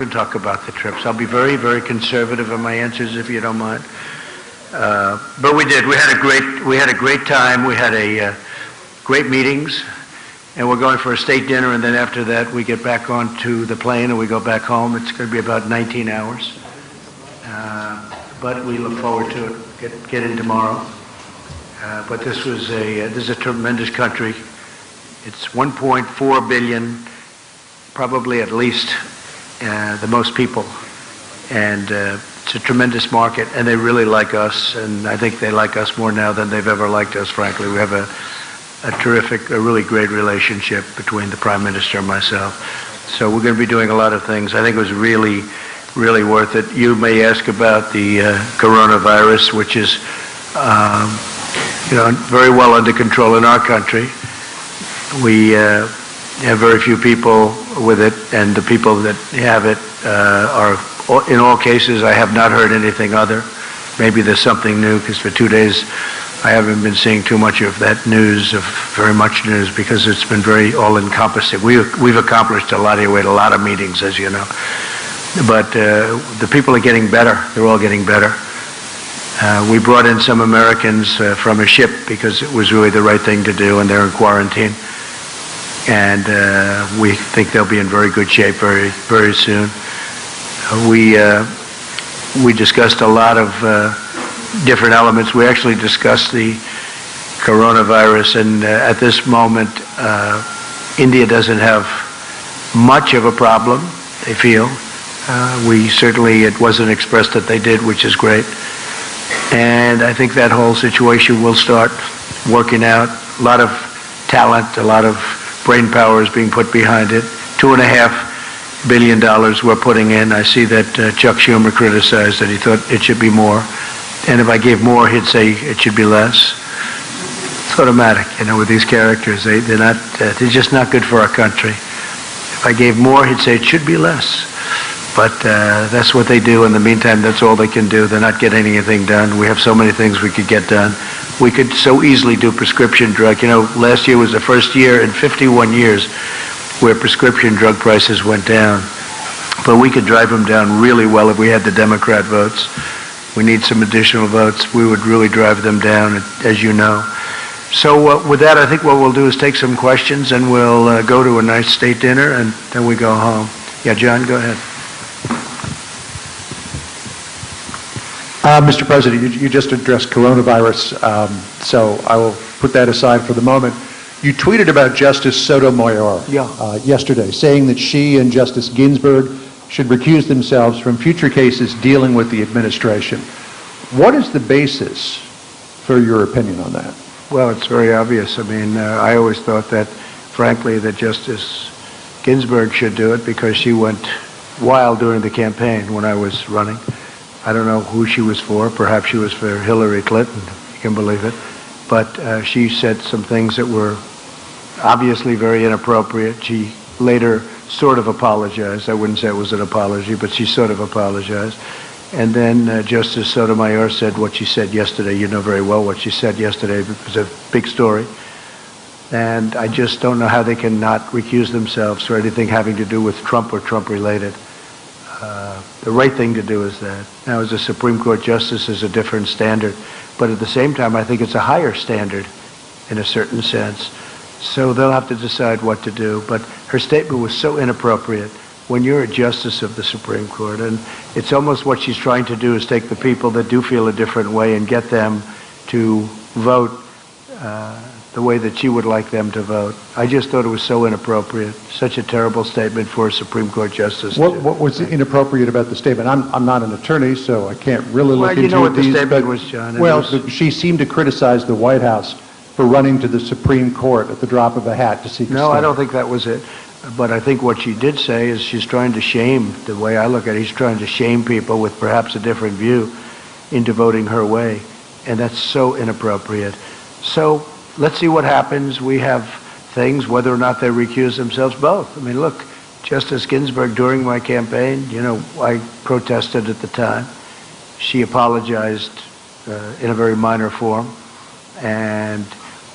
and talk about the trips. I'll be very, very conservative in my answers, if you don't mind. But we did. We had a great time. We had great meetings, and we're going for a state dinner, and then after that we get back onto the plane and we go back home. It's going to be about 19 hours, but we look forward to it. Get in tomorrow. But this is a tremendous country. It's 1.4 billion, probably at least the most people, and it's a tremendous market, and they really like us, and I think they like us more now than they've ever liked us, frankly. We have a terrific, a really great relationship between the Prime Minister and myself. So we're going to be doing a lot of things. I think it was really, really worth it. You may ask about the coronavirus, which is very well under control in our country. We have very few people with it, and the people that have it are, in all cases, I have not heard anything other. Maybe there's something new, because for 2 days I haven't been seeing too much of that news, of very much news, because it's been very all-encompassing. We've accomplished a lot here. We had a lot of meetings, as you know. But the people are getting better. They're all getting better. We brought in some Americans from a ship because it was really the right thing to do, and they're in quarantine. And we think they'll be in very good shape very, very soon. We discussed a lot of different elements. We actually discussed the coronavirus, and at this moment, India doesn't have much of a problem, they feel. It wasn't expressed that they did, which is great. And I think that whole situation will start working out. A lot of talent, a lot of brain power is being put behind it. $2.5 billion we're putting in. I see that Chuck Schumer criticized that he thought it should be more. And if I gave more, he'd say it should be less. It's automatic, with these characters. They're just not good for our country. If I gave more, he'd say it should be less. But that's what they do. In the meantime, that's all they can do. They're not getting anything done. We have so many things we could get done. We could so easily do prescription drug. Last year was the first year in 51 years where prescription drug prices went down. But we could drive them down really well if we had the Democrat votes. We need some additional votes. We would really drive them down, as you know. So with that, I think what we'll do is take some questions, and we'll go to a nice state dinner, and then we go home. Yeah, John, go ahead. Mr. President, you just addressed coronavirus, so I will put that aside for the moment. You tweeted about Justice Sotomayor yesterday, saying that she and Justice Ginsburg should recuse themselves from future cases dealing with the administration. What is the basis for your opinion on that? Well, it's very obvious. I always thought that, frankly, that Justice Ginsburg should do it because she went wild during the campaign when I was running. I don't know who she was for. Perhaps she was for Hillary Clinton, if you can believe it. But she said some things that were obviously very inappropriate. She later sort of apologized. I wouldn't say it was an apology, but she sort of apologized. And then Justice Sotomayor said what she said yesterday. You know very well what she said yesterday. It was a big story. And I just don't know how they can not recuse themselves for anything having to do with Trump or Trump-related. The right thing to do is that. Now, as a Supreme Court justice is a different standard, but at the same time, I think it's a higher standard in a certain sense. So they'll have to decide what to do. But her statement was so inappropriate when you're a justice of the Supreme Court, and it's almost what she's trying to do is take the people that do feel a different way and get them to vote the way that she would like them to vote. I just thought it was so inappropriate, such a terrible statement for a Supreme Court justice. What was inappropriate about the statement? I'm not an attorney, so I can't really look into you know what these, the statement was, John. She seemed to criticize the White House for running to the Supreme Court at the drop of a hat to seek a No, I don't think that was it. But I think what she did say is she's trying to shame, the way I look at it, she's trying to shame people with perhaps a different view into voting her way. And that's so inappropriate. So let's see what happens. We have things, whether or not they recuse themselves, both. Look, Justice Ginsburg, during my campaign, I protested at the time. She apologized in a very minor form. And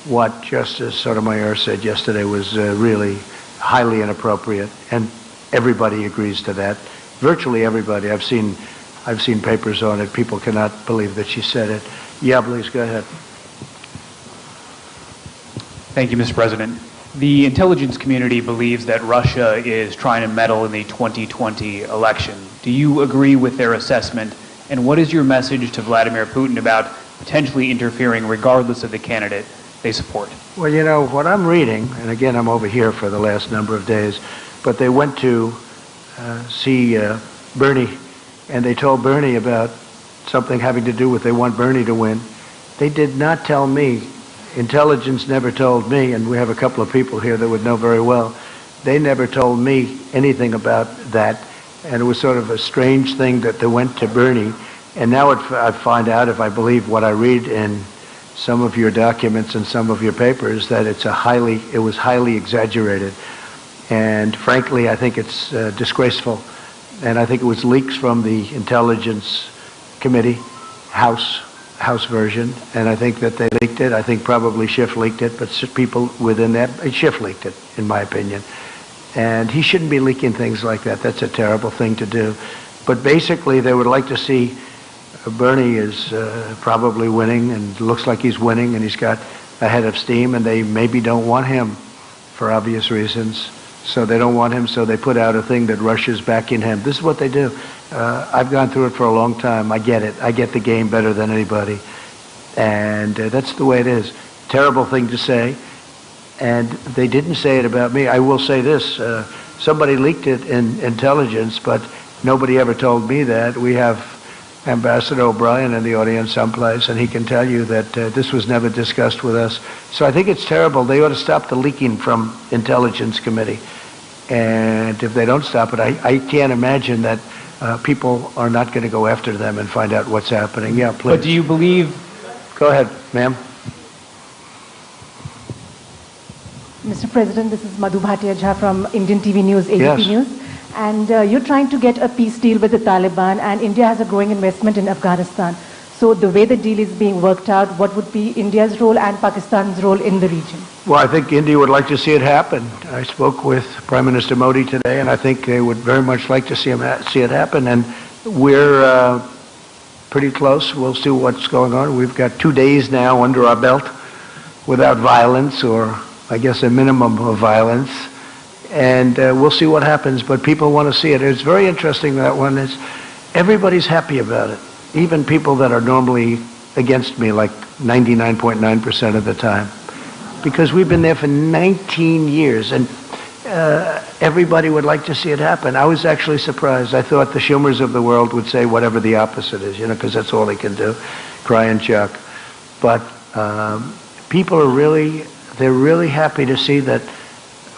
what Justice Sotomayor said yesterday was really highly inappropriate, and everybody agrees to that. Virtually everybody. I've seen papers on it. People cannot believe that she said it. Yeah, please, go ahead. Thank you, Mr. President. The intelligence community believes that Russia is trying to meddle in the 2020 election. Do you agree with their assessment? And what is your message to Vladimir Putin about potentially interfering regardless of the candidate they support? Well, you know, what I'm reading, and again, I'm over here for the last number of days, but they went to see Bernie, and they told Bernie about something having to do with they want Bernie to win. They did not tell me. Intelligence never told me, and we have a couple of people here that would know very well, they never told me anything about that, and it was sort of a strange thing that they went to Bernie, and now I find out, if I believe what I read in some of your documents and some of your papers, that it was highly exaggerated, and frankly, I think it's disgraceful, and I think it was leaks from the Intelligence Committee, House version, and I think that they leaked it. I think probably Schiff leaked it, but people within that, Schiff leaked it, in my opinion. And he shouldn't be leaking things like that. That's a terrible thing to do. But basically, they would like to see Bernie is probably winning, and looks like he's winning, and he's got a head of steam, and they maybe don't want him for obvious reasons. So they don't want him, so they put out a thing that Russia's backing him. This is what they do. I've gone through it for a long time. I get it. I get the game better than anybody. And that's the way it is. Terrible thing to say. And they didn't say it about me. I will say this. Somebody leaked it in intelligence, but nobody ever told me that. We have Ambassador O'Brien in the audience someplace, and he can tell you that this was never discussed with us. So I think it's terrible. They ought to stop the leaking from Intelligence Committee. And if they don't stop it, I can't imagine that people are not going to go after them and find out what's happening. Yeah, please. But do you believe... Go ahead, ma'am. Mr. President, this is Madhu Bhatia from Indian TV News, ABP Yes. News. And you're trying to get a peace deal with the Taliban, and India has a growing investment in Afghanistan. So the way the deal is being worked out, what would be India's role and Pakistan's role in the region? Well, I think India would like to see it happen. I spoke with Prime Minister Modi today, and I think they would very much like to see it happen. And we're pretty close. We'll see what's going on. We've got 2 days now under our belt without violence, or I guess a minimum of violence. And we'll see what happens, but people want to see it. It's very interesting, that one is, everybody's happy about it. Even people that are normally against me, like 99.9% of the time. Because we've been there for 19 years, and everybody would like to see it happen. I was actually surprised. I thought the Schumers of the world would say whatever the opposite is, because that's all they can do, cry and chuck. But people are they're really happy to see that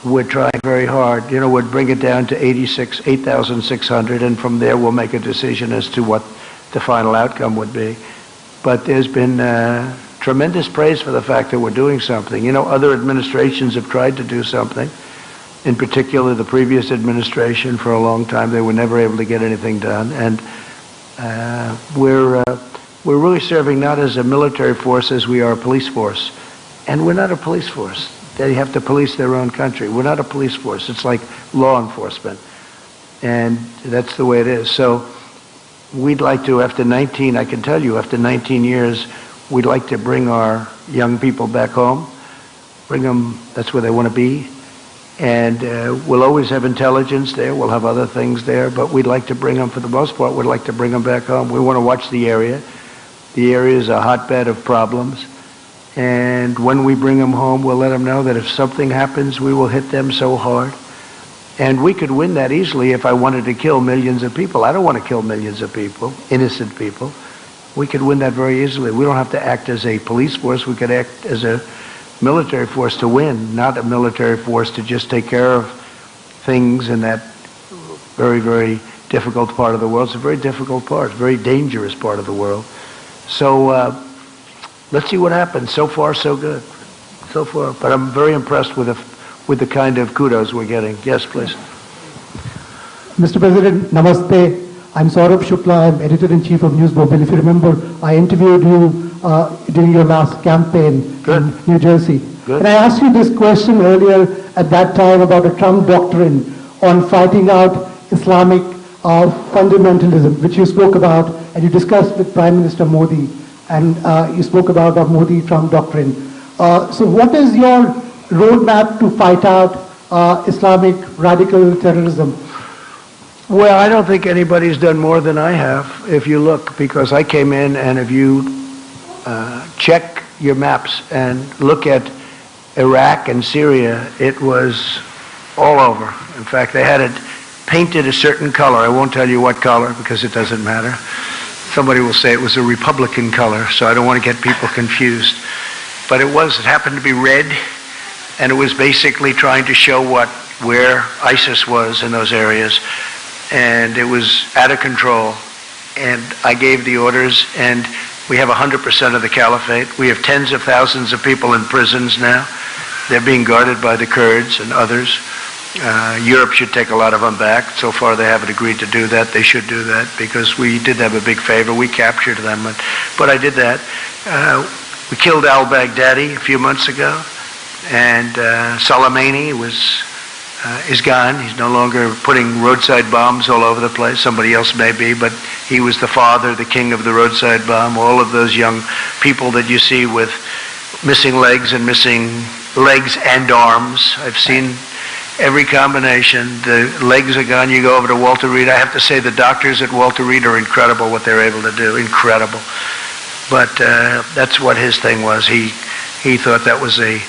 we're trying very hard. We'd bring it down to 8,600, and from there we'll make a decision as to what the final outcome would be. But there's been tremendous praise for the fact that we're doing something. Other administrations have tried to do something. In particular, the previous administration, for a long time, they were never able to get anything done. And we're really serving not as a military force as we are a police force. And we're not a police force. They have to police their own country. We're not a police force. It's like law enforcement. And that's the way it is. So we'd like to, after 19 years, we'd like to bring our young people back home, bring them, that's where they want to be. And we'll always have intelligence there. We'll have other things there. But we'd like to bring them, for the most part, we'd like to bring them back home. We want to watch the area. The area is a hotbed of problems. And when we bring them home, we'll let them know that if something happens, we will hit them so hard. And we could win that easily if I wanted to kill millions of people. I don't want to kill millions of people, innocent people. We could win that very easily. We don't have to act as a police force. We could act as a military force to win, not a military force to just take care of things in that very, very difficult part of the world. It's a very difficult part, a very dangerous part of the world. So let's see what happens. So far, so good. So far. But I'm very impressed with the kind of kudos we're getting. Yes, please. Mr. President, namaste. I'm Saurabh Shukla. I'm editor-in-chief of News Mobile. If you remember, I interviewed you during your last campaign in New Jersey. Good. And I asked you this question earlier at that time about a Trump doctrine on fighting out Islamic of fundamentalism, which you spoke about and you discussed with Prime Minister Modi, and you spoke about the Modi-Trump doctrine. So what is your roadmap to fight out Islamic radical terrorism? Well, I don't think anybody's done more than I have, if you look, because I came in, and if you check your maps and look at Iraq and Syria, it was all over. In fact, they had it painted a certain color. I won't tell you what color because it doesn't matter. Somebody will say it was a Republican color, so I don't want to get people confused. But it happened to be red, and it was basically trying to show where ISIS was in those areas. And it was out of control. And I gave the orders, and we have 100% of the caliphate. We have tens of thousands of people in prisons now. They're being guarded by the Kurds and others. Europe should take a lot of them back. So far they haven't agreed to do that. They should do that because we did them a big favor. We captured them, but I did that. We killed al-Baghdadi a few months ago, and Soleimani is gone. He's no longer putting roadside bombs all over the place. Somebody else may be, but he was the father, the king of the roadside bomb. All of those young people that you see with missing legs and arms. I've seen every combination. The legs are gone. You go over to Walter Reed. I have to say the doctors at Walter Reed are incredible what they're able to do. Incredible. But that's what his thing was. He thought that was a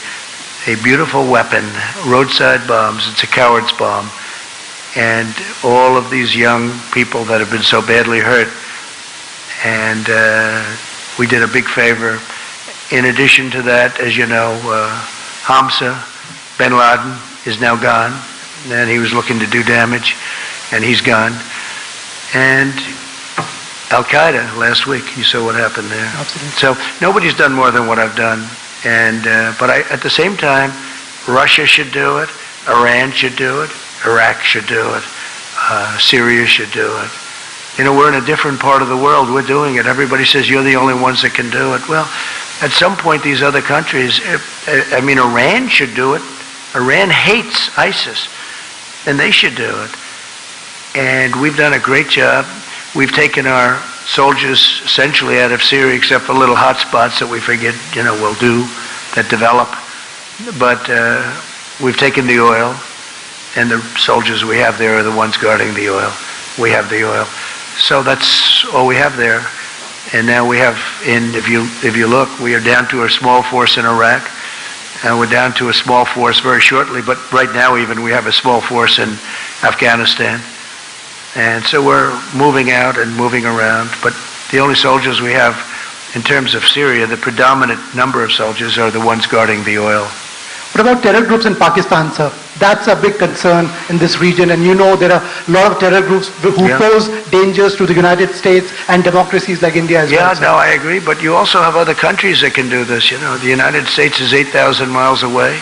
beautiful weapon, roadside bombs. It's a coward's bomb. And all of these young people that have been so badly hurt. And we did a big favor. In addition to that, as you know, Hamza bin Laden is now gone. And he was looking to do damage, and he's gone. And Al-Qaeda last week, you saw what happened there. Absolutely. So nobody's done more than what I've done. And but at the same time, Russia should do it, Iran should do it, Iraq should do it, Syria should do it. You know, we're in a different part of the world. We're doing it. Everybody says you're the only ones that can do it. Well, at some point, these other countries, Iran should do it. Iran hates ISIS, and they should do it. And we've done a great job. We've taken our soldiers essentially out of Syria, except for little hot spots that we forget, will do, that develop. But we've taken the oil, and the soldiers we have there are the ones guarding the oil. We have the oil. So that's all we have there. And now we have, if you look, we are down to a small force in Iraq, and we're down to a small force very shortly, but right now even we have a small force in Afghanistan. And so we're moving out and moving around, but the only soldiers we have in terms of Syria, the predominant number of soldiers are the ones guarding the oil. What about terror groups in Pakistan, sir? That's a big concern in this region, and there are a lot of terror groups who pose dangers to the United States and democracies like India as well. Yeah, no, I agree, but you also have other countries that can do this. The United States is 8,000 miles away,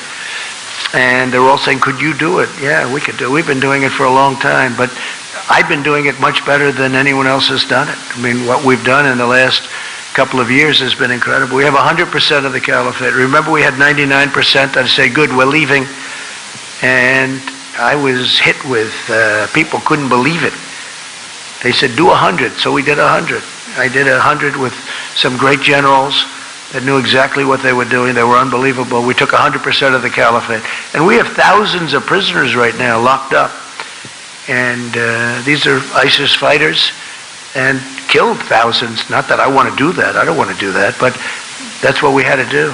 and they're all saying, could you do it? Yeah, we could do it. We've been doing it for a long time, but I've been doing it much better than anyone else has done it. I mean, what we've done in the last couple of years has been incredible. We have 100% of the caliphate. Remember, we had 99%. I'd say, good, we're leaving. And I was hit with, people couldn't believe it. They said, do 100. So we did 100. I did 100 with some great generals that knew exactly what they were doing. They were unbelievable. We took 100% of the caliphate. And we have thousands of prisoners right now locked up. And these are ISIS fighters, and killed thousands. Not that I want to do that. I don't want to do that, but that's what we had to do.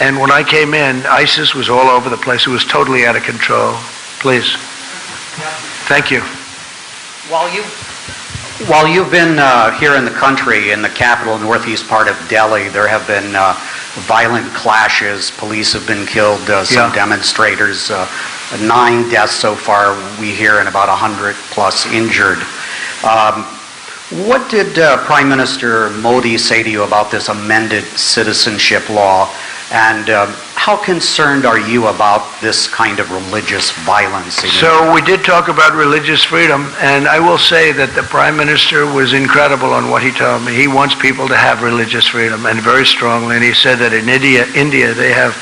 And when I came in, ISIS was all over the place. It was totally out of control. Please. Thank you. While you've been here in the country, in the capital, northeast part of Delhi, there have been violent clashes. Police have been killed, some demonstrators. 9 deaths so far, we hear, and about 100 plus injured. What did Prime Minister Modi say to you about this amended citizenship law? And how concerned are you about this kind of religious violence? So we did talk about religious freedom, and I will say that the Prime Minister was incredible on what he told me. He wants people to have religious freedom, and very strongly. And he said that in India they have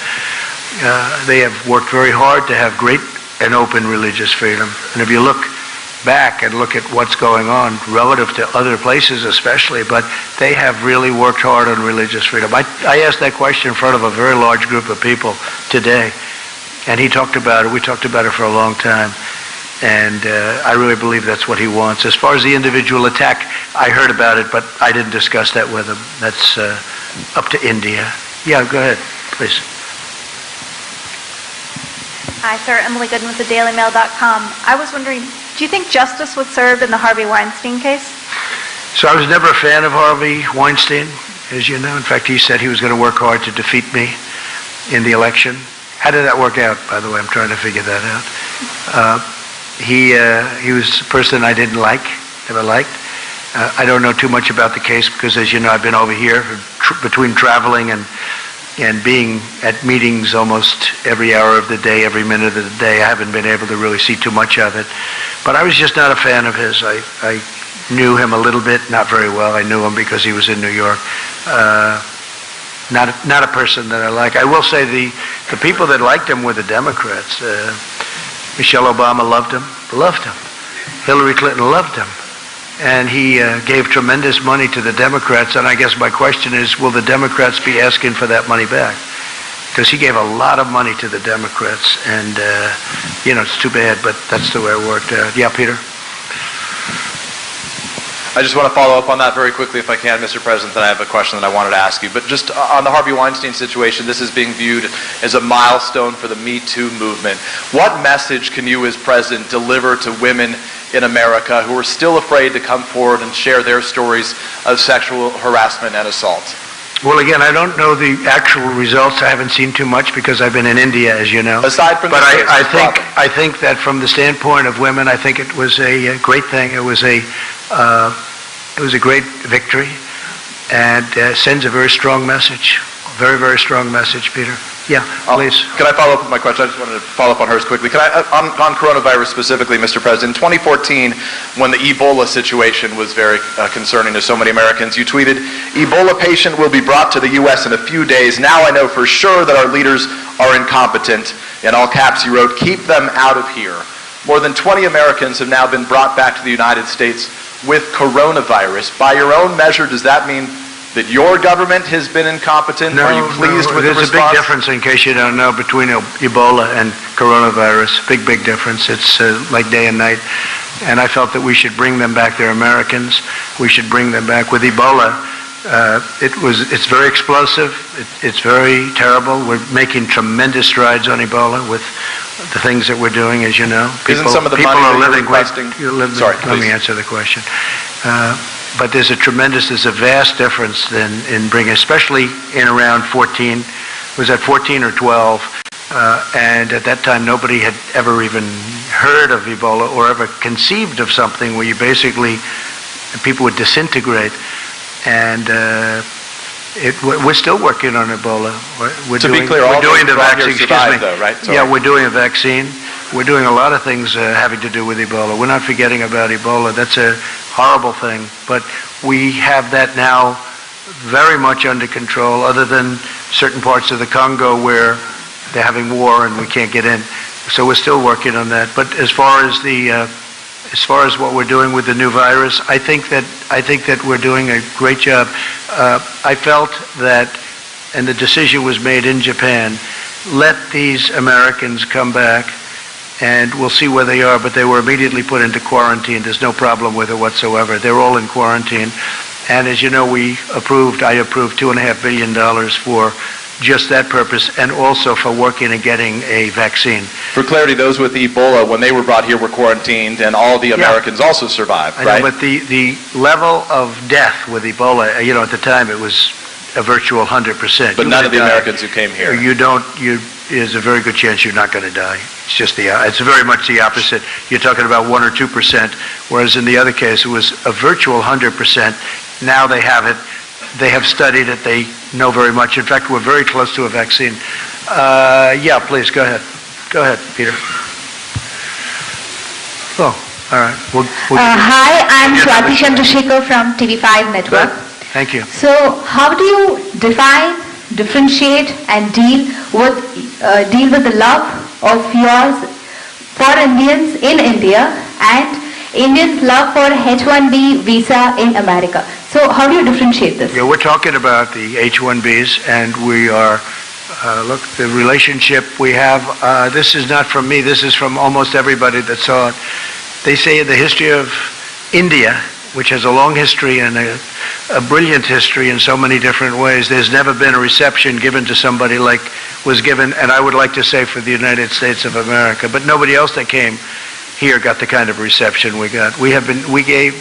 worked very hard to have great and open religious freedom. And if you look back and look at what's going on relative to other places especially, but they have really worked hard on religious freedom. I asked that question in front of a very large group of people today, and he talked about it. We talked about it for a long time, and I really believe that's what he wants. As far as the individual attack, I heard about it, but I didn't discuss that with him. That's up to India. Yeah, go ahead, please. Hi, sir. Emily Gooden with thedailymail.com. I was wondering, do you think justice was served in the Harvey Weinstein case? So I was never a fan of Harvey Weinstein, as you know. In fact, he said he was going to work hard to defeat me in the election. How did that work out, by the way? I'm trying to figure that out. He was a person I didn't like, never liked. I don't know too much about the case because, as you know, I've been over here between traveling and being at meetings almost every hour of the day, every minute of the day. I haven't been able to really see too much of it. But I was just not a fan of his. I knew him a little bit, not very well. I knew him because he was in New York. Not a person that I like. I will say the people that liked him were the Democrats. Michelle Obama loved him. Hillary Clinton loved him. And he gave tremendous money to the Democrats, and I guess my question is, will the Democrats be asking for that money back? Because he gave a lot of money to the Democrats, and, it's too bad, but that's the way it worked out. Yeah, Peter? I just want to follow up on that very quickly, if I can, Mr. President, then I have a question that I wanted to ask you. But just on the Harvey Weinstein situation, this is being viewed as a milestone for the Me Too movement. What message can you as president deliver to women in America who are still afraid to come forward and share their stories of sexual harassment and assault? Well, again, I don't know the actual results. I haven't seen too much because I've been in India, as you know. Aside from but I think that from the standpoint of women, I think it was a great thing. It was a great victory, and sends a very strong message. Very, very strong message, Peter. Yeah, please. Can I follow up with my question? I just wanted to follow up on hers quickly. On coronavirus specifically, Mr. President, in 2014, when the Ebola situation was very concerning to so many Americans, you tweeted, "Ebola patient will be brought to the U.S. in a few days. Now I know for sure that our leaders are incompetent." In all caps, you wrote, "Keep them out of here." More than 20 Americans have now been brought back to the United States with coronavirus. By your own measure, does that mean that your government has been incompetent? Are you pleased with the response? There's a big difference, in case you don't know, between Ebola and coronavirus. Big difference. It's like day and night. And I felt that we should bring them back. They're Americans. We should bring them back. With Ebola, it's very explosive. It's very terrible. We're making tremendous strides on Ebola with the things that we're doing, as you know. Isn't some of the money that you're requesting? Sorry, let me answer the question. But there's a vast difference in bringing, especially in around 14, was that 14 or 12? And at that time, nobody had ever even heard of Ebola or ever conceived of something where you basically, people would disintegrate. And we're still working on Ebola. We're doing the vaccine. Excuse me. Though, right? Yeah, we're doing a vaccine. We're doing a lot of things having to do with Ebola. We're not forgetting about Ebola. That's a horrible thing. But we have that now very much under control, other than certain parts of the Congo where they're having war and we can't get in. So we're still working on that. But as far as what we're doing with the new virus, I think that we're doing a great job. I felt that, and the decision was made in Japan, let these Americans come back and we'll see where they are, but they were immediately put into quarantine. There's no problem with it whatsoever. They're all in quarantine. And as you know, I approved $2.5 billion for just that purpose, and also for working and getting a vaccine. For clarity, those with Ebola, when they were brought here, were quarantined, and all the Americans also survived, right? I know, but the level of death with Ebola, at the time it was a virtual 100%. But none of the Americans who came here. There's a very good chance you're not going to die. It's just it's very much the opposite. You're talking about 1 or 2%, whereas in the other case it was a virtual 100%. Now they have it. They have studied it. They know very much. In fact, we're very close to a vaccine. Yeah, please, go ahead. Go ahead, Peter. Oh, all right. Hi, I'm Swati Chandrasekhar from TV5 Network. Good. Thank you. So, how do you define, differentiate, and deal with the love of yours for Indians in India and Indians love for H-1B visa in America. So how do you differentiate this? Yeah, we're talking about the H-1Bs, and we are, look, the relationship we have, this is not from me, this is from almost everybody that saw it. They say the history of India, which has a long history and a brilliant history in so many different ways, there's never been a reception given to somebody like was given, and I would like to say for the United States of America, but nobody else that came here got the kind of reception we got. We gave,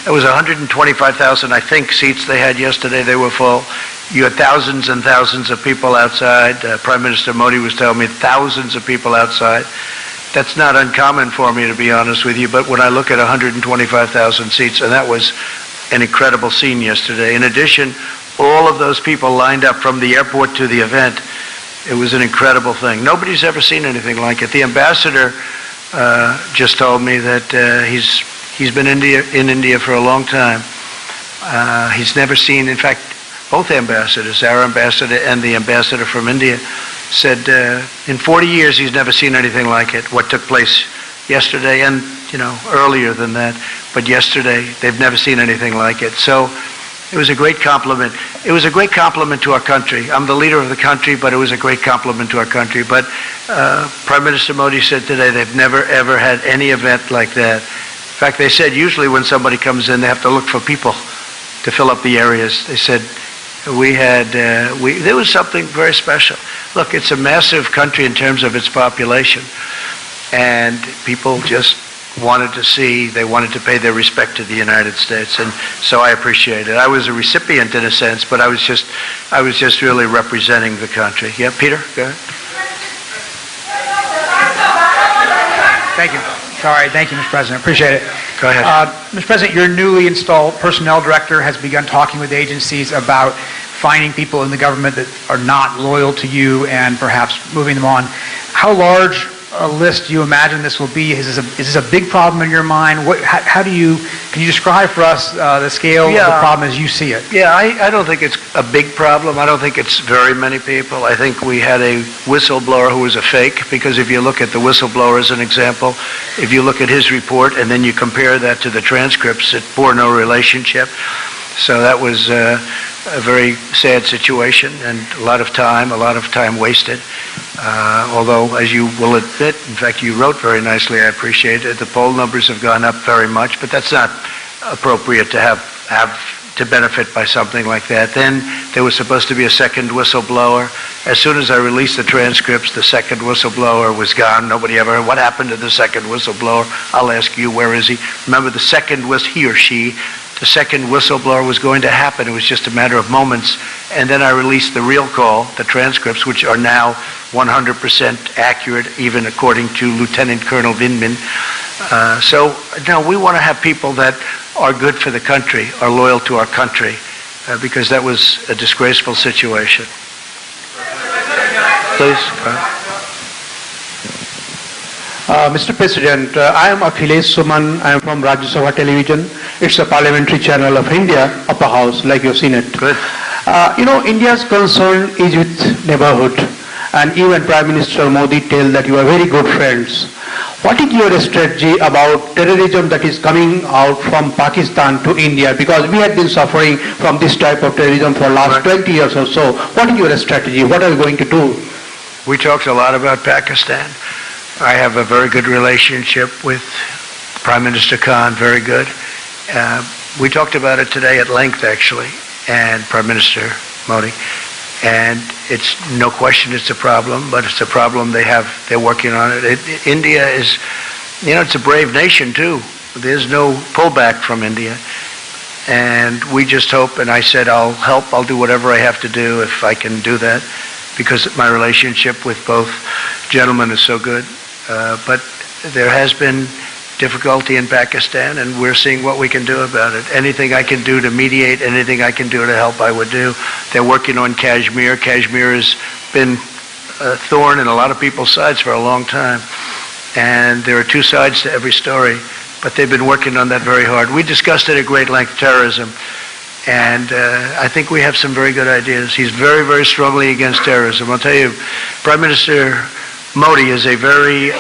it was 125,000, I think, seats they had yesterday. They were full. You had thousands and thousands of people outside. Prime Minister Modi was telling me thousands of people outside. That's not uncommon for me, to be honest with you, but when I look at 125,000 seats, and that was an incredible scene yesterday. In addition, all of those people lined up from the airport to the event. It was an incredible thing. Nobody's ever seen anything like it. The ambassador just told me that he's been in India for a long time. He's never seen, in fact, both ambassadors, our ambassador and the ambassador from India, said in 40 years he's never seen anything like it, what took place yesterday and, earlier than that. But yesterday, they've never seen anything like it. So it was a great compliment. It was a great compliment to our country. I'm the leader of the country, but it was a great compliment to our country. But Prime Minister Modi said today they've never, ever had any event like that. In fact, they said usually when somebody comes in, they have to look for people to fill up the areas. They said there was something very special. Look, it's a massive country in terms of its population, and people just wanted to see, they wanted to pay their respect to the United States, and so I appreciate it. I was a recipient in a sense, but I was just really representing the country. Yeah, Peter, go ahead. Thank you. Sorry, thank you, Mr. President. Appreciate it. Go ahead. Mr. President, your newly installed personnel director has begun talking with agencies about finding people in the government that are not loyal to you and perhaps moving them on. How large a list do you imagine this will be? Is this a big problem in your mind? Can you describe for us the scale of the problem as you see it? Yeah, I don't think it's a big problem. I don't think it's very many people. I think we had a whistleblower who was a fake, because if you look at the whistleblower as an example, if you look at his report and then you compare that to the transcripts, it bore no relationship. So that was a very sad situation, and a lot of time wasted. Although, as you will admit, in fact, you wrote very nicely, I appreciate it, the poll numbers have gone up very much, but that's not appropriate to have to benefit by something like that. Then there was supposed to be a second whistleblower. As soon as I released the transcripts, the second whistleblower was gone. Nobody ever heard, what happened to the second whistleblower? I'll ask you, where is he? Remember, the second was he or she. The second whistleblower was going to happen. It was just a matter of moments. And then I released the real call, the transcripts, which are now 100% accurate, even according to Lieutenant Colonel Vindman. So, no, we want to have people that are good for the country, are loyal to our country, because that was a disgraceful situation. Please. Mr. President, I am Akhilesh Suman. I am from Rajya Sabha Television. It's a parliamentary channel of India, upper house, like you've seen it. Good. India's concern is with neighborhood, and even Prime Minister Modi tells that you are very good friends. What is your strategy about terrorism that is coming out from Pakistan to India? Because we have been suffering from this type of terrorism for the last 20 years or so. What is your strategy? What are you going to do? We talked a lot about Pakistan. I have a very good relationship with Prime Minister Khan, very good. We talked about it today at length, actually, and Prime Minister Modi. And it's no question it's a problem, but it's a problem they're working on it. India is, it's a brave nation too. There's no pullback from India. And we just hope, and I said I'll help, I'll do whatever I have to do if I can do that, because my relationship with both gentlemen is so good. But there has been difficulty in Pakistan, and we're seeing what we can do about it. Anything I can do to mediate, anything I can do to help, I would do. They're working on Kashmir. Kashmir has been a thorn in a lot of people's sides for a long time. And there are two sides to every story, but they've been working on that very hard. We discussed it at great length, terrorism. And I think we have some very good ideas. He's very, very strongly against terrorism. I'll tell you, Prime Minister Modi is a very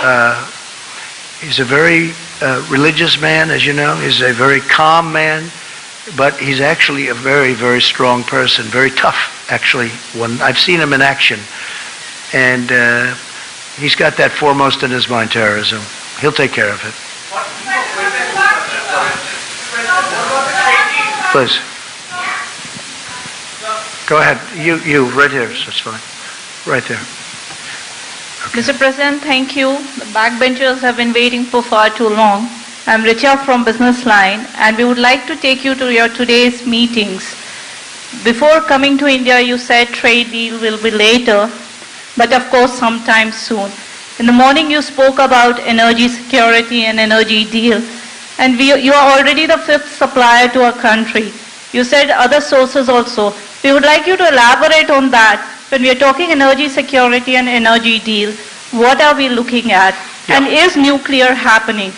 religious man, as you know. He's a very calm man, but he's actually a very, very strong person, very tough, actually. When I've seen him in action. And he's got that foremost in his mind, terrorism. He'll take care of it. Please. Go ahead. You, right here. That's fine. Right there. Mr. President, thank you. The backbenchers have been waiting for far too long. I'm Richa from Business Line, and we would like to take you to your today's meetings. Before coming to India, you said trade deal will be later, but of course sometime soon. In the morning, you spoke about energy security and energy deal, and you are already the 5th supplier to our country. You said other sources also. We would like you to elaborate on that. When we are talking energy security and energy deal, what are we looking at? Yeah. And is nuclear happening?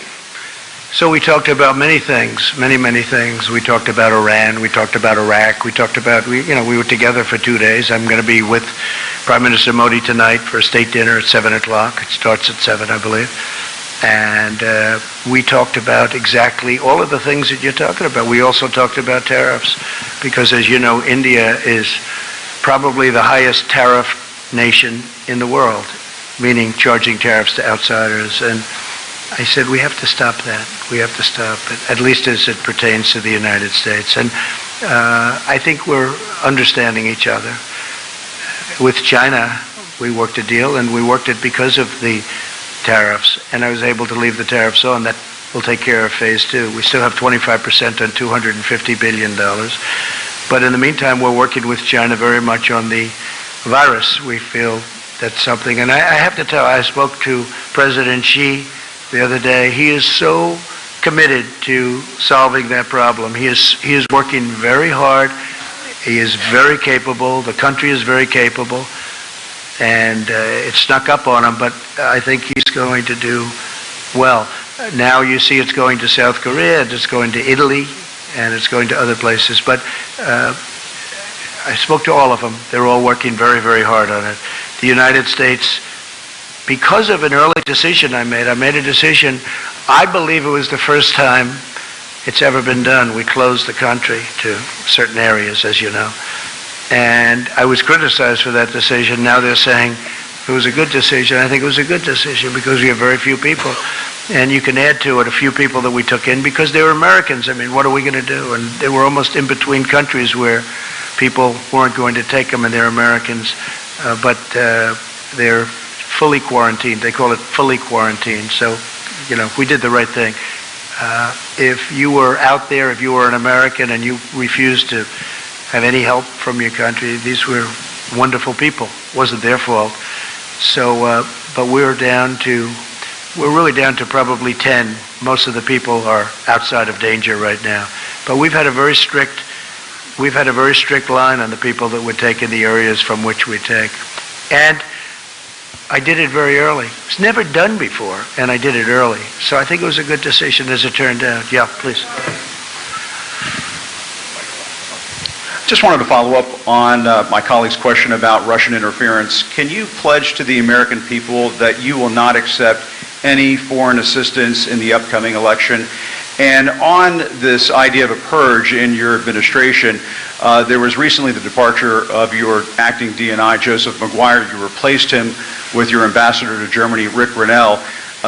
So we talked about many things, many things. We talked about Iran, we talked about Iraq, we talked about, we were together for 2 days. I'm going to be with Prime Minister Modi tonight for a state dinner at 7 o'clock. It starts at 7, I believe. And we talked about exactly all of the things that you're talking about. We also talked about tariffs, because as you know, India is probably the highest tariff nation in the world, meaning charging tariffs to outsiders. And I said, we have to stop that. We have to stop it, at least as it pertains to the United States. And I think we're understanding each other. With China, we worked a deal, and we worked it because of the tariffs, and I was able to leave the tariffs on. That will take care of phase 2. We still have 25% on $250 billion. But in the meantime, we're working with China very much on the virus. We feel that's something, and I have to tell, I spoke to President Xi the other day. He is so committed to solving that problem. He is working very hard. He is very capable. The country is very capable. And it snuck up on him, but I think he's going to do well. Now you see it's going to South Korea, and it's going to Italy, and it's going to other places. But I spoke to all of them. They're all working very, very hard on it. The United States, because of an early decision I made a decision, I believe it was the first time it's ever been done. We closed the country to certain areas, as you know. And I was criticized for that decision. Now they're saying it was a good decision. I think it was a good decision because we have very few people. And you can add to it a few people that we took in because they were Americans. I mean, what are we going to do? And they were almost in between countries where people weren't going to take them, and they're Americans. But they're fully quarantined. They call it fully quarantined. So, we did the right thing. If you were out there, if you were an American and you refused to have any help from your country, these were wonderful people. It wasn't their fault. So, but we're really down to probably 10. Most of the people are outside of danger right now. But we've had a very strict line on the people that would take in the areas from which we take. And I did it very early. It's never done before, and I did it early. So I think it was a good decision as it turned out. Yeah, please. Just wanted to follow up on my colleague's question about Russian interference. Can you pledge to the American people that you will not accept any foreign assistance in the upcoming election? And on this idea of a purge in your administration, there was recently the departure of your acting DNI, Joseph Maguire. You replaced him with your ambassador to Germany, Rick Grinnell.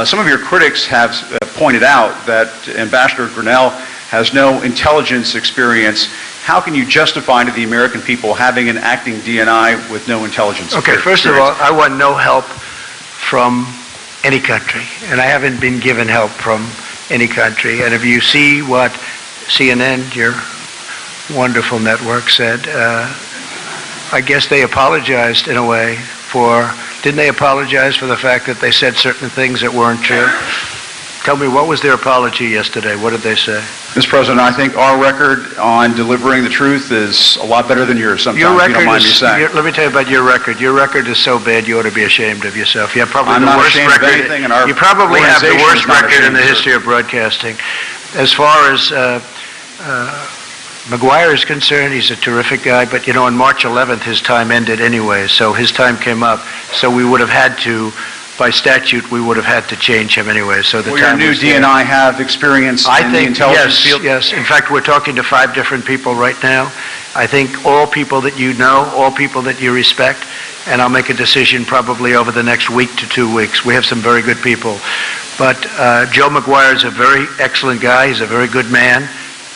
Some of your critics have pointed out that Ambassador Grinnell has no intelligence experience. How can you justify to the American people having an acting DNI with no intelligence experience? Okay, first of all, I want no help from any country, and I haven't been given help from any country. And if you see what CNN, your wonderful network, said, I guess they apologized in a way for, didn't they apologize for the fact that they said certain things that weren't true? Tell me, what was their apology yesterday? What did they say? Mr. President, I think our record on delivering the truth is a lot better than yours sometimes, your record if you don't mind me saying. Let me tell you about your record. Your record is so bad you ought to be ashamed of yourself. You have probably I'm the not worst ashamed record. Of anything, and our you probably have the organization worst is not record in the ashamed, history of broadcasting. As far as McGuire is concerned, he's a terrific guy, but on March 11th his time ended anyway, so his time came up. So we would have had to by statute, we would have had to change him anyway, so the Will your time new was there. DNI have experience I in the think, intelligence field? yes. In fact, we're talking to 5 different people right now. I think all people that you know, all people that you respect, and I'll make a decision probably over the next week to 2 weeks. We have some very good people. But Joe McGuire is a very excellent guy. He's a very good man.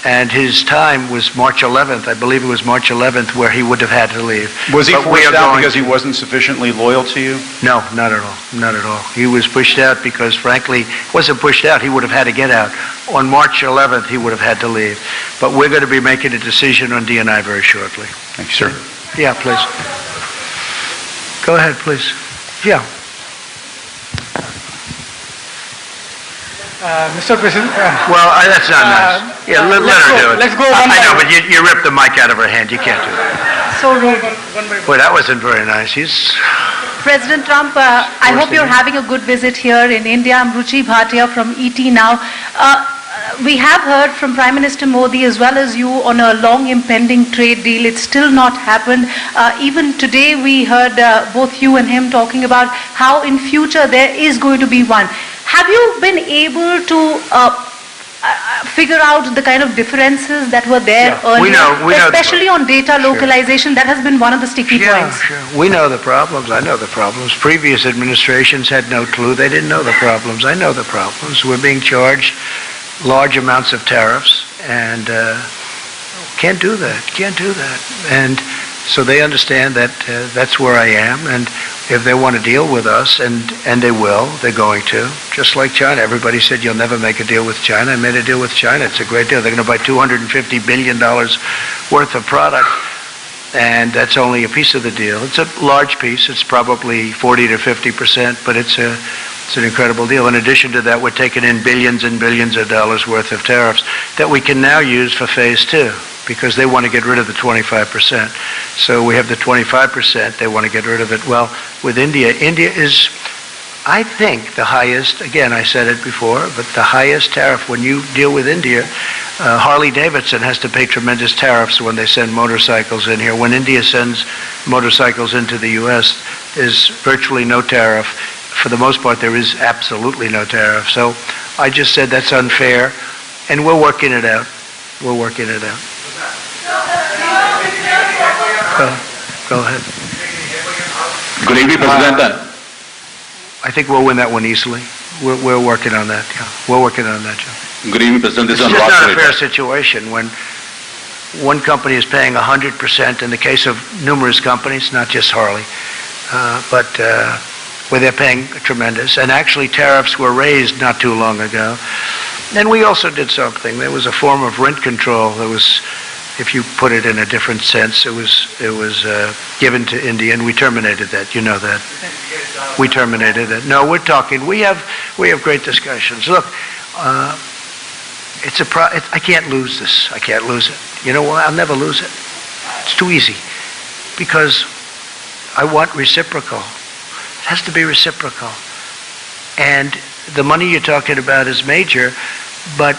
And his time was March 11th. I believe it was March 11th where he would have had to leave. Was he But we forced are out going because he to- wasn't sufficiently loyal to you? No, not at all. Not at all. He was pushed out because, frankly, he wasn't pushed out. He would have had to get out. On March 11th, he would have had to leave. But we're going to be making a decision on DNI very shortly. Thank you, sir. Yeah, please. Go ahead, please. Yeah. Mr. President. Well, that's not nice. Yeah, let her do it. Let's go I one by know, one. but you ripped the mic out of her hand. You can't do that. So rude. Boy, that wasn't very nice. He's... President Trump, I hope you're having a good visit here in India. I'm Ruchi Bhatia from ET Now. We have heard from Prime Minister Modi as well as you on a long impending trade deal. It's still not happened. Even today we heard both you and him talking about how in future there is going to be one. Have you been able to figure out the kind of differences that were there earlier? We know especially on data localization, that has been one of the sticky points. Sure. We know the problems. I know the problems. Previous administrations had no clue. They didn't know the problems. I know the problems. We're being charged large amounts of tariffs, and can't do that. Can't do that. And so they understand that that's where I am, and if they want to deal with us, and they will, they're going to, just like China. Everybody said you'll never make a deal with China. I made a deal with China. It's a great deal. They're going to buy $250 billion worth of product, and that's only a piece of the deal. It's a large piece. It's probably 40 to 50%, but it's an incredible deal. In addition to that, we're taking in billions and billions of dollars worth of tariffs that we can now use for phase 2, because they want to get rid of the 25%. So we have the 25%, they want to get rid of it. Well, with India, India is, I think, the highest, again, I said it before, but the highest tariff when you deal with India. Harley Davidson has to pay tremendous tariffs when they send motorcycles in here. When India sends motorcycles into the U.S., there's virtually no tariff. For the most part, there is absolutely no tariff. So I just said that's unfair, and we're working it out. We're working it out. Go ahead. Good evening, President. I think we'll win that one easily. We're working on that. Yeah, we're working on that, Joe. Good evening, President. This It's is just not a Roger. fair situation when one company is paying 100% in the case of numerous companies, not just Harley, but where they're paying tremendous. And actually tariffs were raised not too long ago. And we also did something. There was a form of rent control that was, if you put it in a different sense, it was given to India, and we terminated that. You know that. We terminated it. No, we're talking. We have great discussions. Look, I can't lose this. I can't lose it. You know why? I'll never lose it. It's too easy. Because I want reciprocal. It has to be reciprocal. And the money you're talking about is major, but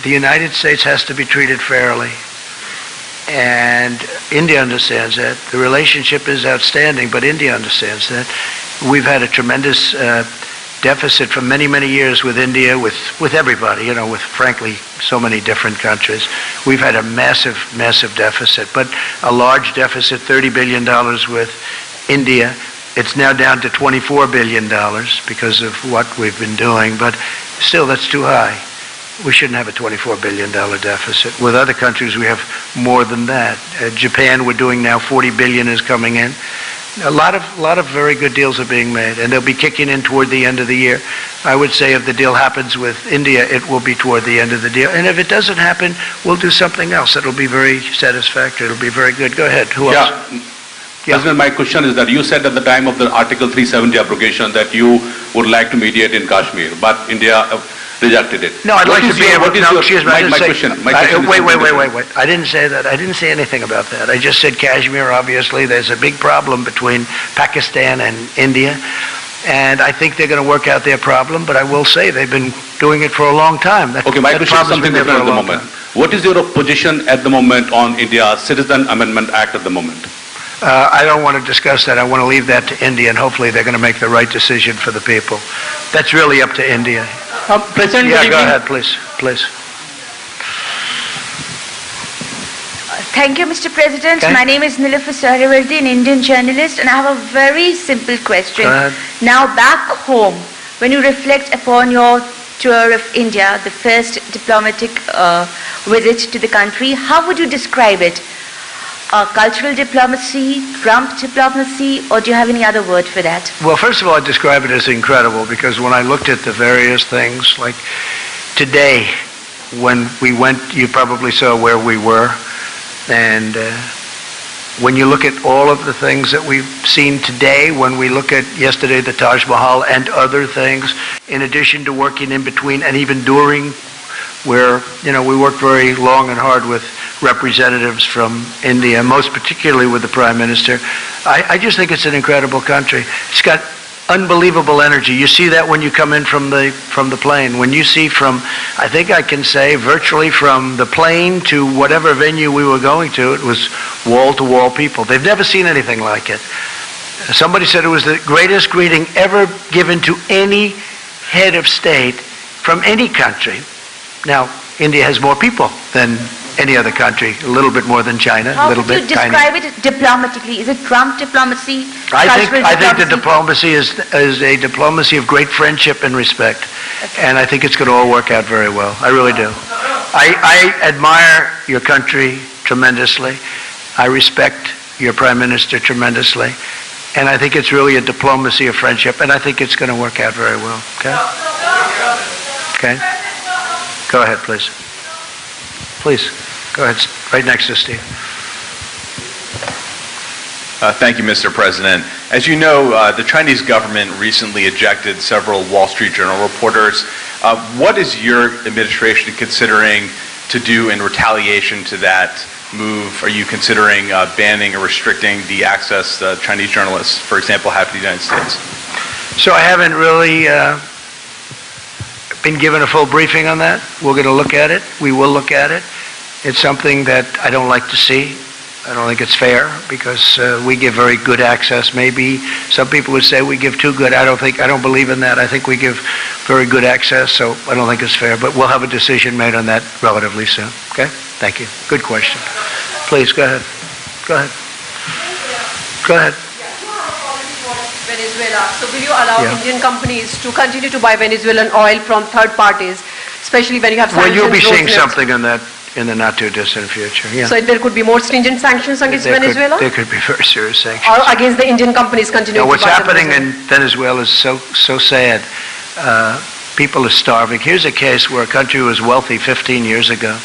the United States has to be treated fairly. And India understands that. The relationship is outstanding, but India understands that. We've had a tremendous deficit for many, many years with India, with everybody, you know, with, frankly, so many different countries. We've had a massive, massive deficit, but a large deficit, $30 billion with India. It's now down to $24 billion because of what we've been doing, but still, that's too high. We shouldn't have a $24 billion deficit. With other countries, we have more than that. Japan, we're doing now $40 billion is coming in. A lot of very good deals are being made, and they'll be kicking in toward the end of the year. I would say if the deal happens with India, it will be toward the end of the deal. And if it doesn't happen, we'll do something else. It'll be very satisfactory. It'll be very good. Go ahead. Who else? President, my question is that you said at the time of the Article 370 abrogation that you would like to mediate in Kashmir, but India rejected it. No, I'd like to be able to. No, excuse me. I didn't say. Wait. I didn't say that. I didn't say anything about that. I just said Kashmir, obviously, there's a big problem between Pakistan and India. And I think they're going to work out their problem, but I will say they've been doing it for a long time. Okay, my question is something different at the moment. What is your position at the moment on India's Citizen Amendment Act at the moment? I don't want to discuss that. I want to leave that to India, and hopefully they're going to make the right decision for the people. That's really up to India. President, yeah, go ahead, please. Please. Thank you, Mr. President. Okay. My name is Nilafar Sahrawardy, an Indian journalist, and I have a very simple question. Go ahead. Now, back home, when you reflect upon your tour of India, the first diplomatic visit to the country, how would you describe it? Cultural diplomacy, Trump diplomacy, or do you have any other word for that? Well, first of all, I describe it as incredible because when I looked at the various things, like today, when we went, you probably saw where we were, and when you look at all of the things that we've seen today, when we look at yesterday the Taj Mahal and other things, in addition to working in between and even during, where, you know, we worked very long and hard with representatives from India, most particularly with the Prime Minister. I just think it's an incredible country. It's got unbelievable energy. You see that when you come in from the plane. When you see from, I think I can say, virtually from the plane to whatever venue we were going to, it was wall-to-wall people. They've never seen anything like it. Somebody said it was the greatest greeting ever given to any head of state from any country. Now, India has more people than any other country, a little bit more than China, a little bit tiny. How would you describe it diplomatically? Is it Trump diplomacy? I think the diplomacy is a diplomacy of great friendship and respect, and I think it's going to all work out very well. I really do. I admire your country tremendously. I respect your Prime Minister tremendously, and I think it's really a diplomacy of friendship, and I think it's going to work out very well. Okay? Okay? Go ahead, please. Please, go ahead. Right next to Steve. Thank you, Mr. President. As you know, the Chinese government recently ejected several Wall Street Journal reporters. What is your administration considering to do in retaliation to that move? Are you considering banning or restricting the access Chinese journalists, for example, have to the United States? So I haven't really been given a full briefing on that. We're going to look at it. We will look at it. It's something that I don't like to see. I don't think it's fair because we give very good access. Maybe some people would say we give too good. I don't believe in that. I think we give very good access, so I don't think it's fair. But we'll have a decision made on that relatively soon. Okay? Thank you. Good question. Please, go ahead. Go ahead. Go ahead. Venezuela. So will you allow Indian companies to continue to buy Venezuelan oil from third parties, especially when you have sanctions? Well, you'll be seeing something on that in the not-too-distant future. Yeah. So there could be more stringent sanctions against Venezuela? There could be very serious sanctions. Or against the Indian companies continuing to buy what's happening in Venezuela is so sad. People are starving. Here's a case where a country was wealthy 15 years ago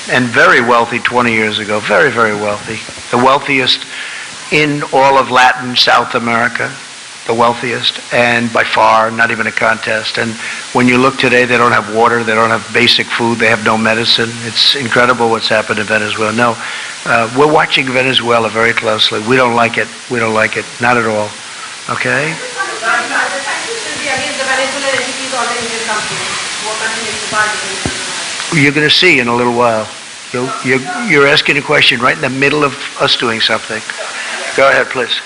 and very wealthy 20 years ago. Very, very wealthy. The wealthiest in all of Latin, South America. The wealthiest, and by far, not even a contest. And when you look today, they don't have water, they don't have basic food, they have no medicine. It's incredible what's happened in Venezuela. No, we're watching Venezuela very closely. We don't like it. We don't like it. Not at all. Okay? You're going to see in a little while. You're asking a question right in the middle of us doing something. Go ahead, please.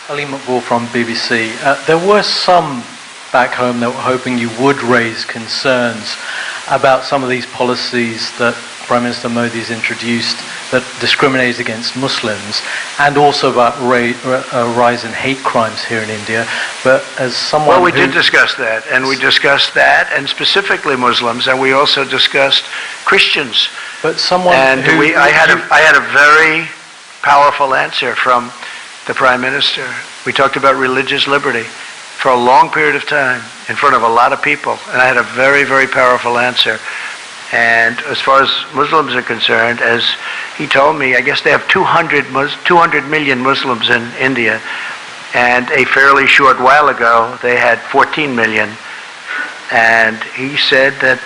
Ali McBall from BBC. There were some back home that were hoping you would raise concerns about some of these policies that Prime Minister Modi has introduced that discriminate against Muslims, and also about a rise in hate crimes here in India. But as someone Well, we did discuss that, and we discussed that, and specifically Muslims, and we also discussed Christians. But someone I had a very powerful answer from the Prime Minister. We talked about religious liberty for a long period of time in front of a lot of people, and I had a very, very powerful answer. And as far as Muslims are concerned, as he told me, I guess they have 200 million Muslims in India, and a fairly short while ago they had 14 million. And he said that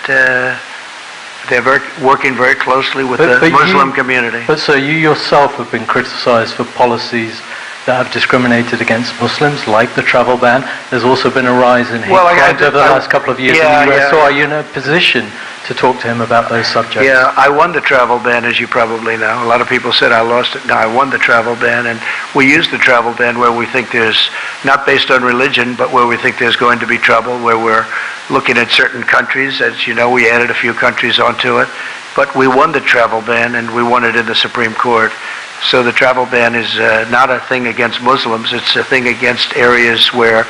they're working very closely with the Muslim community. But so you yourself have been criticized for policies that have discriminated against Muslims, like the travel ban. There's also been a rise in hate Well, crimes over the last couple of years in the US. So are you in a position to talk to him about those subjects? Yeah, I won the travel ban, as you probably know. A lot of people said I lost it. No, I won the travel ban, and we use the travel ban where we think there's, not based on religion, but where we think there's going to be trouble, where we're looking at certain countries. As you know, we added a few countries onto it. But we won the travel ban, and we won it in the Supreme Court. So the travel ban is not a thing against Muslims. It's a thing against areas where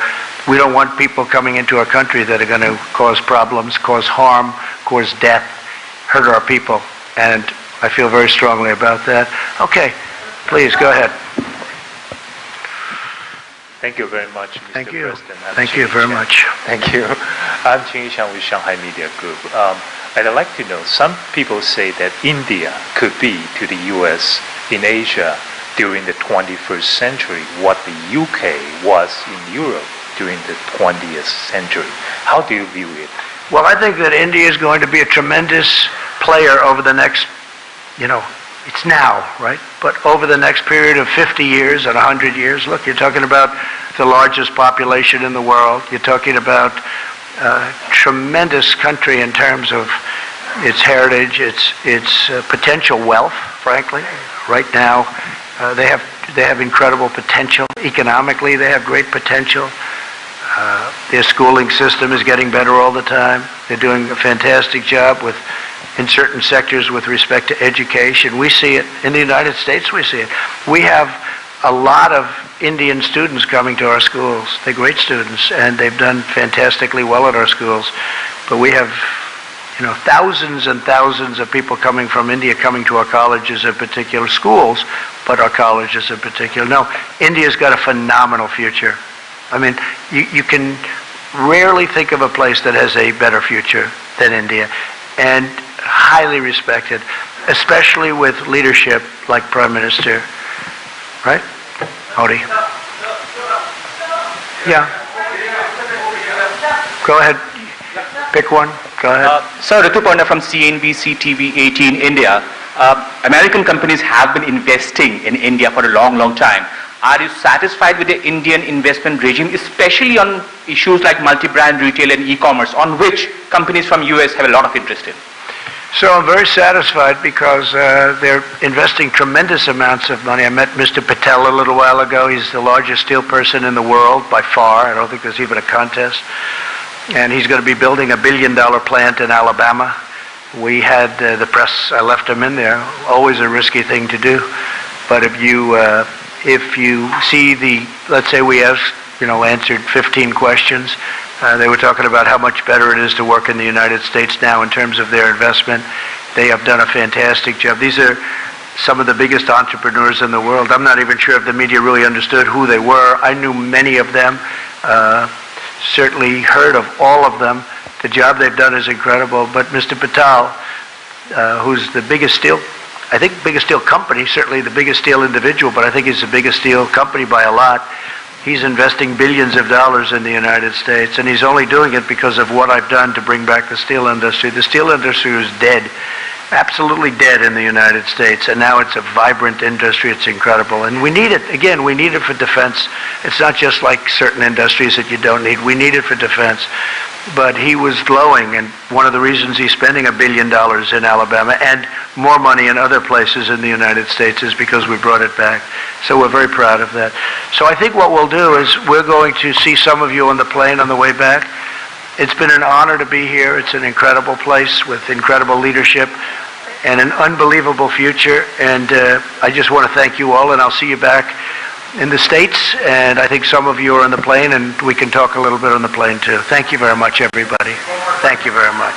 we don't want people coming into our country that are going to cause problems, cause harm, cause death, hurt our people. And I feel very strongly about that. Okay, please go ahead. Thank you very much, Mr. Thank you. President. Thank you very much. Thank you. I'm Qin Yishan with Shanghai Media Group. I'd like to know, some people say that India could be to the U.S. in Asia during the 21st century what the UK was in Europe during the 20th century. How do you view it? Well, I think that India is going to be a tremendous player over the next, it's now, right? But over the next period of 50 years and 100 years, look, you're talking about the largest population in the world. You're talking about a tremendous country in terms of its heritage, its potential wealth, frankly. Right now, they have incredible potential. Economically, they have great potential. Their schooling system is getting better all the time. They're doing a fantastic job in certain sectors with respect to education. We see it. In the United States, we see it. We have a lot of Indian students coming to our schools. They're great students, and they've done fantastically well at our schools. But we have, thousands and thousands of people coming from India coming to our colleges in particular, schools, but our colleges in particular. No, India's got a phenomenal future. I mean, you can rarely think of a place that has a better future than India, and highly respected, especially with leadership like Prime Minister, right? Modi. Yeah. Go ahead. Pick one. Go ahead. Sir, Rituparna from CNBC TV 18 India. American companies have been investing in India for a long, long time. Are you satisfied with the Indian investment regime, especially on issues like multi-brand retail and e-commerce, on which companies from US have a lot of interest in? So I'm very satisfied because they're investing tremendous amounts of money. I met Mr. Patel a little while ago. He's the largest steel person in the world by far. I don't think there's even a contest. And he's going to be building $1 billion plant in Alabama. We had the press, I left him in there, always a risky thing to do. But if you see let's say we asked, answered 15 questions, they were talking about how much better it is to work in the United States now in terms of their investment. They have done a fantastic job. These are some of the biggest entrepreneurs in the world. I'm not even sure if the media really understood who they were. I knew many of them, certainly heard of all of them. The job they've done is incredible. But Mr. Patel, who's the biggest steel company, certainly the biggest steel individual, but I think he's the biggest steel company by a lot. He's investing billions of dollars in the United States, and he's only doing it because of what I've done to bring back the steel industry. The steel industry was dead, absolutely dead in the United States, and now it's a vibrant industry. It's incredible, and we need it. Again, we need it for defense. It's not just like certain industries that you don't need. We need it for defense. But he was glowing, and one of the reasons he's spending $1 billion in Alabama and more money in other places in the United States is because we brought it back. So we're very proud of that. So I think what we'll do is we're going to see some of you on the plane on the way back. It's been an honor to be here. It's an incredible place with incredible leadership and an unbelievable future. And I just want to thank you all, and I'll see you back in the States, and I think some of you are on the plane, and we can talk a little bit on the plane too. Thank you very much, everybody. Thank you very much.